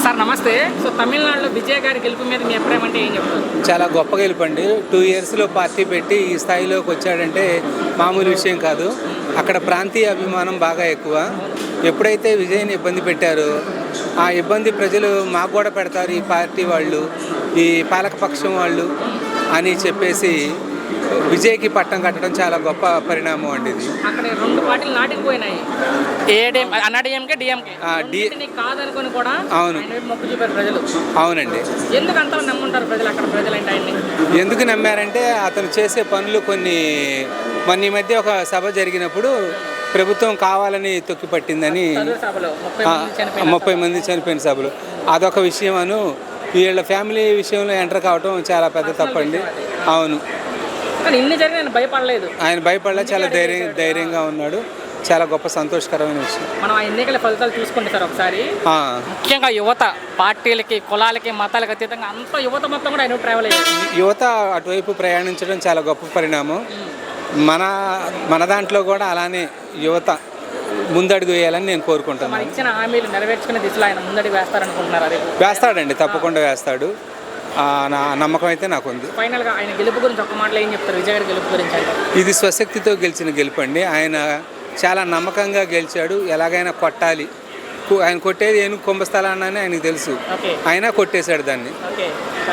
Sir నమస్తే. So తమిళనాడులో విజయ్ గారి గెలుపు మీద మీ అభిప్రాయం అంటే ఏం చెప్తారు? చాలా గొప్ప గెలుపండి. 2 ఇయర్స్లో పార్టీ పెట్టి ఈ స్థాయిలోకి వచ్చాడంటే మామూలు విషయం కాదు. అక్కడ ప్రాంతీయ అభిమానం బాగా ఎక్కువ. ఎప్పుడైతే విజయ్ని ఇబ్బంది పెట్టారో ఆ ఇబ్బంది ప్రజలు మాకు కూడా పెడతారు, ఈ పార్టీ వాళ్ళు, ఈ పాలకపక్షం వాళ్ళు అని చెప్పేసి విజయ్కి పట్టం కట్టడం చాలా గొప్ప పరిణామం అండి ఇది. అక్కడ 2 పార్టీలు నాటికిపోయినాయి, అన్నాడీఎంకే డిఎంకే కాదనుకొని కూడా. అవును, మొక్కు చూపారు ప్రజలు. అవునండి. ఎందుకు అంత నమ్ముంటారు ప్రజలు అక్కడ? ప్రజలు అంటే ఆయన్ని ఎందుకు నమ్మారంటే అతను చేసే పనులు కొన్ని. మొన్న ఈ మధ్య ఒక సభ జరిగినప్పుడు ప్రభుత్వం కావాలని తొక్కిపట్టిందని 30 మంది చనిపోయిన సభలు, అదొక విషయం అను. వీళ్ళ ఫ్యామిలీ విషయంలో ఎంటర్ కావటం చాలా పెద్ద తప్పండి. అవును, కానీ ఇన్ని జరిగిన ఆయన భయపడలేదు. ఆయన భయపడలే, చాలా ధైర్యంగా ఉన్నాడు. చాలా గొప్ప సంతోషకరమైన విషయం. మనం ఆ ఎన్నికల ఫలితాలు చూసుకుంటే సార్ ఒకసారి, ముఖ్యంగా యువత పార్టీలకి, కులాలకి, మతాలకు అతీతంగా అంతా యువత మొత్తం కూడా ఆయన ట్రావెల్ అయ్యారు. యువత అటువైపు ప్రయాణించడం చాలా గొప్ప పరిణామం. మన దాంట్లో కూడా అలానే యువత ముందడుగు వేయాలని నేను కోరుకుంటున్నాను. మన ఇచ్చిన హామీలు నెరవేర్చుకునే దిశలో ఆయన ముందడుగు వేస్తారనుకుంటున్నారు? అది వేస్తాడండి, తప్పకుండా వేస్తాడు. నా నమ్మకం అయితే నాకు ఉంది. ఫైనల్గా ఆయన గెలుపు గురించి ఒక మాటలో ఏం చెప్తారు? విజయ్ గారి గెలుపు గురించి అంటే ఇది స్వశక్తితో గెలిచిన గెలుపు అండి. ఆయన చాలా నమ్మకంగా గెలిచాడు. ఎలాగైనా కొట్టాలి, ఆయన కొట్టేది ఏనుగు కుంభస్థలాన్ని ఆయనకు తెలుసు, ఆయన కొట్టేశాడు దాన్ని.